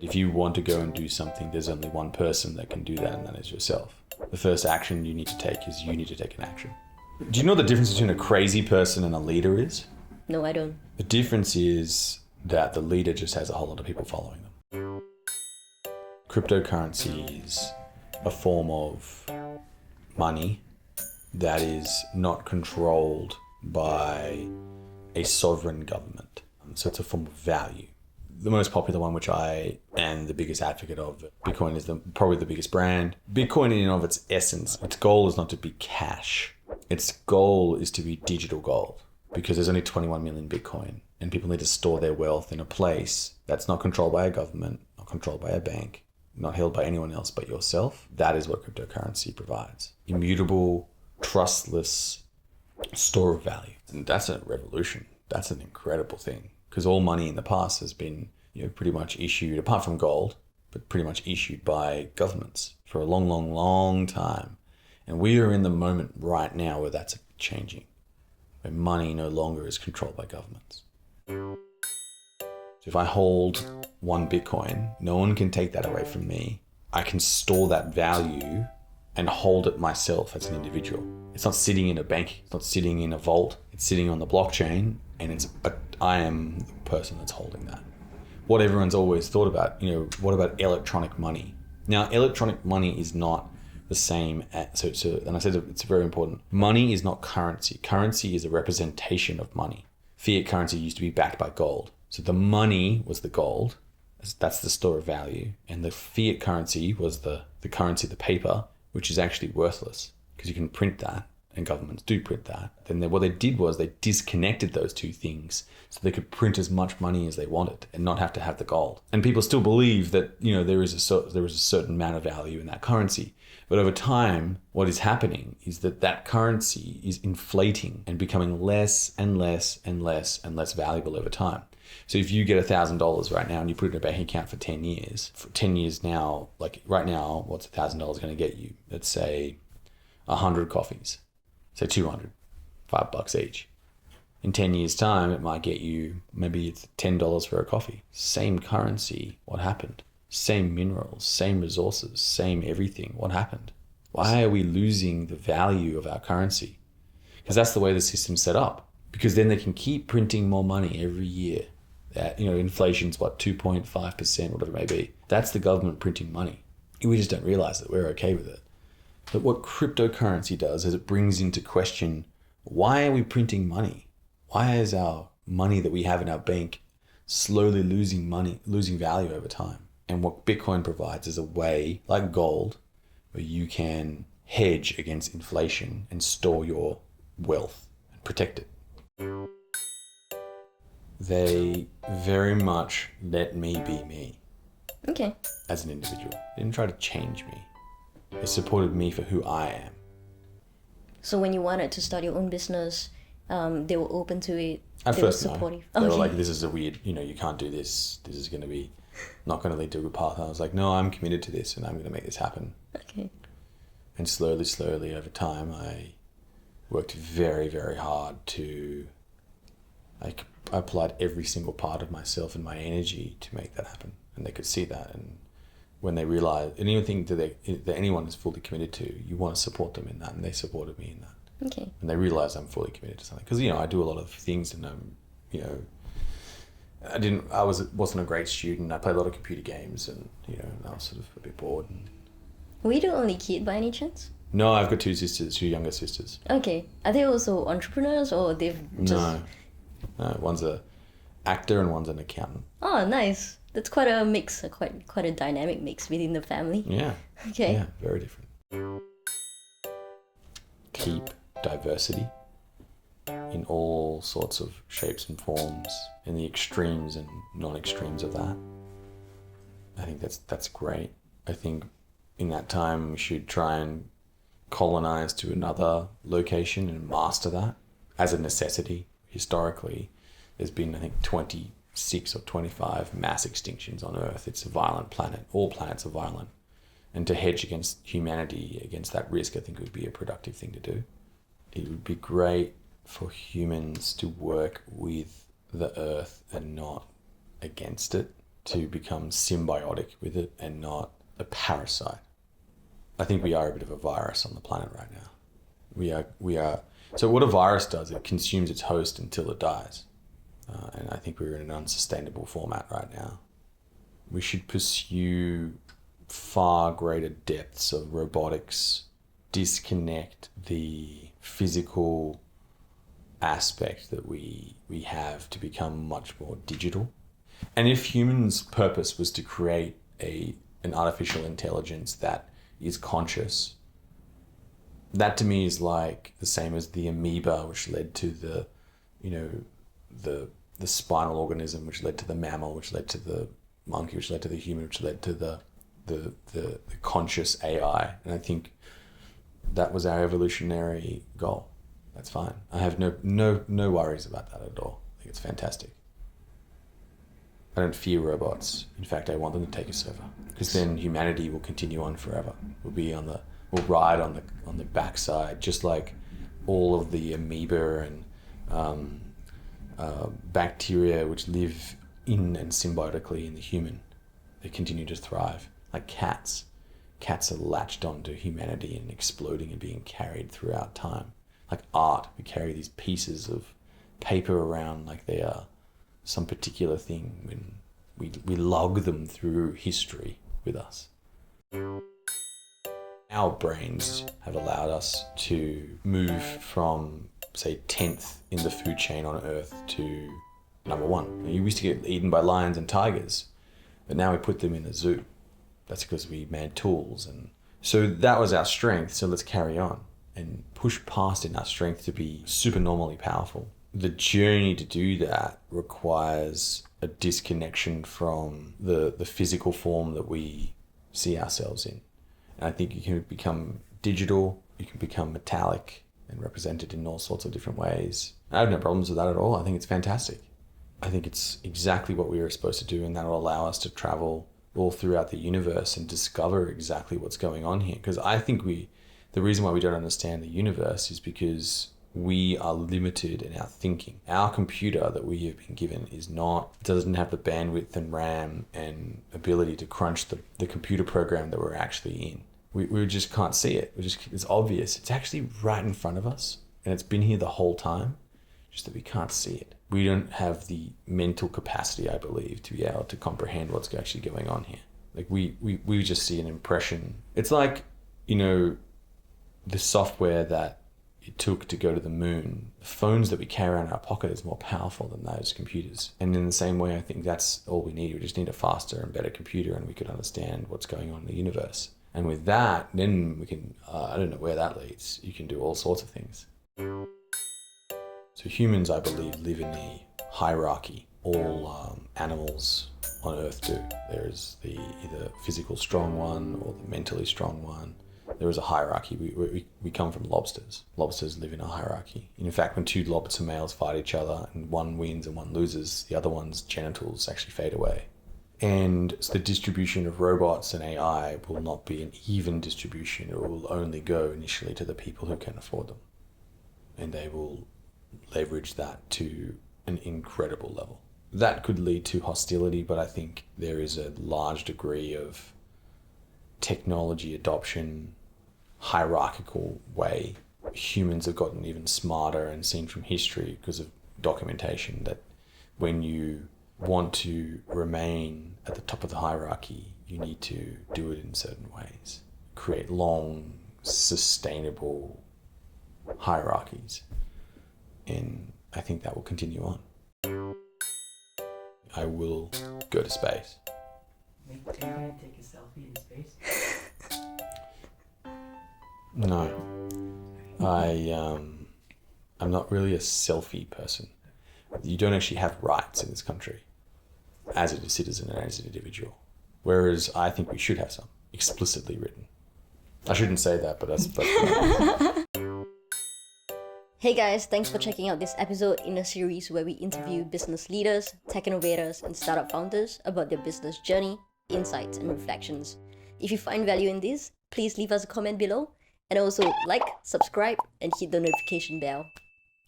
If you want to go and do something, there's only one person that can do that, and that is yourself. The first action you need to take is you need to take an action. Do you know what the difference between a crazy person and a leader is? No, I don't. The difference is that the leader just has a whole lot of people following them. Cryptocurrency is a form of money that is not controlled by a sovereign government. So it's a form of value. The most popular one, which I am the biggest advocate of, Bitcoin is probably the biggest brand. Bitcoin in and of its essence, its goal is not to be cash. Its goal is to be digital gold, because there's only 21 million Bitcoin and people need to store their wealth in a place that's not controlled by a government, not controlled by a bank, not held by anyone else but yourself. That is what cryptocurrency provides. Immutable, trustless store of value. And that's a revolution. That's an incredible thing, because all money in the past has been, pretty much issued, apart from gold, but pretty much issued by governments for a long, long, long time. And we are in the moment right now where that's changing, where money no longer is controlled by governments. So if I hold 1 Bitcoin, no one can take that away from me. I can store that value and hold it myself as an individual. It's not sitting in a bank, it's not sitting in a vault, it's sitting on the blockchain, and I am the person that's holding that. What everyone's always thought about, what about electronic money? Now, electronic money is not the same and I said it's very important. Money is not currency. Currency is a representation of money. Fiat currency used to be backed by gold. So the money was the gold. That's the store of value. And the fiat currency was the currency, the paper, which is actually worthless because you can print that, and governments do print that. Then what they did was they disconnected those two things so they could print as much money as they wanted and not have to have the gold. And people still believe that, there is a certain amount of value in that currency. But over time, what is happening is that currency is inflating and becoming less and less and less and less valuable over time. So if you get $1,000 right now and you put it in a bank account for 10 years, now, like right now, what's $1,000 going to get you? Let's say 100 coffees, say 200, $5 each. In 10 years time, it might get you, maybe it's $10 for a coffee. Same currency, what happened? Same minerals, same resources, same everything. What happened? Why are we losing the value of our currency? Because that's the way the system's set up. Because then they can keep printing more money every year. Inflation's 2.5%, whatever it may be. That's the government printing money. We just don't realize that we're okay with it. But what cryptocurrency does is it brings into question, why are we printing money? Why is our money that we have in our bank slowly losing value over time? And what Bitcoin provides is a way, like gold, where you can hedge against inflation and store your wealth and protect it. They very much let me be me. Okay. As an individual. They didn't try to change me. They supported me for who I am. So when you wanted to start your own business, they were open to it? At they first, were supportive? No. They were like, this is a weird, you can't do this. This is going to be not going to lead to a good path. And I was like, no, I'm committed to this and I'm going to make this happen. Okay. And slowly over time, I worked very, very hard to, I applied every single part of myself and my energy to make that happen. And they could see that. And when they realized, anything that anyone is fully committed to, you want to support them in that. And they supported me in that. Okay. And they realized I'm fully committed to something. Because, I do a lot of things and I wasn't a great student. I played a lot of computer games and, I was sort of a bit bored. Were you the only kid by any chance? No, I've got two younger sisters. Okay. Are they also entrepreneurs or they've just... No, one's a actor and one's an accountant. Oh, nice. That's quite a mix, quite a dynamic mix within the family. Yeah. Okay. Yeah, very different. Keep diversity in all sorts of shapes and forms, in the extremes and non-extremes of that. I think that's great. I think in that time we should try and colonize to another location and master that as a necessity. Historically, there's been, I think, 26 or 25 mass extinctions on Earth. It's a violent planet. All planets are violent. And to hedge against humanity, against that risk, I think would be a productive thing to do. It would be great for humans to work with the Earth and not against it. to become symbiotic with it and not a parasite. I think we are a bit of a virus on the planet right now. We are. So what a virus does, it consumes its host until it dies. And I think we're in an unsustainable format right now. We should pursue far greater depths of robotics, disconnect the physical aspect that we have to become much more digital. And if humans' purpose was to create an artificial intelligence that is conscious, that to me is like the same as the amoeba, which led to the spinal organism, which led to the mammal, which led to the monkey, which led to the human, which led to the conscious AI. And I think that was our evolutionary goal. That's fine. I have no worries about that at all. I think it's fantastic. I don't fear robots. In fact, I want them to take us over, because then humanity will continue on forever. We'll ride on the backside, just like all of the amoeba and bacteria which live in and symbiotically in the human. They continue to thrive. Like cats. Cats are latched onto humanity and exploding and being carried throughout time. Like art, we carry these pieces of paper around like they are some particular thing when we log them through history with us. Our brains have allowed us to move from, say, 10th in the food chain on Earth to number 1. You used to get eaten by lions and tigers, but now we put them in a zoo. That's because we made tools. And so that was our strength, so let's carry on and push past in our strength to be supernormally powerful. The journey to do that requires a disconnection from the physical form that we see ourselves in. And I think you can become digital, you can become metallic and represented in all sorts of different ways. I have no problems with that at all. I think it's fantastic. I think it's exactly what we were supposed to do, and that will allow us to travel all throughout the universe and discover exactly what's going on here. Because I think the reason why we don't understand the universe is because we are limited in our thinking. Our computer that we have been given doesn't have the bandwidth and RAM and ability to crunch the computer program that we're actually in. We just can't see it. It's obvious. It's actually right in front of us, and it's been here the whole time, just that we can't see it. We don't have the mental capacity, I believe, to be able to comprehend what's actually going on here. Like we just see an impression. It's like, the software that it took to go to the moon. The phones that we carry around in our pocket is more powerful than those computers. And in the same way, I think that's all we need. We just need a faster and better computer, and we could understand what's going on in the universe. And with that, then we can, I don't know where that leads. You can do all sorts of things. So humans, I believe, live in a hierarchy. All animals on Earth do. There's the either physical strong one or the mentally strong one. There is a hierarchy. We come from lobsters. Lobsters live in a hierarchy. And in fact, when 2 lobster males fight each other and one wins and one loses, the other one's genitals actually fade away. And so the distribution of robots and AI will not be an even distribution. It will only go initially to the people who can afford them. And they will leverage that to an incredible level. That could lead to hostility, but I think there is a large degree of technology adoption, hierarchical way. Humans have gotten even smarter and seen from history because of documentation that when you want to remain at the top of the hierarchy, you need to do it in certain ways. Create long, sustainable hierarchies. And I think that will continue on. I will go to space. Are you gonna take a selfie in space? No. I'm not really a selfie person. You don't actually have rights in this country as a citizen and as an individual. Whereas I think we should have some explicitly written. I shouldn't say that, but that's Hey guys, thanks for checking out this episode in a series where we interview business leaders, tech innovators, and startup founders about their business journey, insights, and reflections. If you find value in this, please leave us a comment below, and also like, subscribe, and hit the notification bell.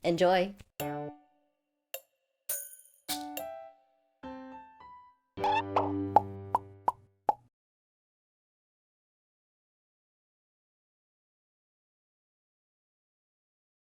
Enjoy!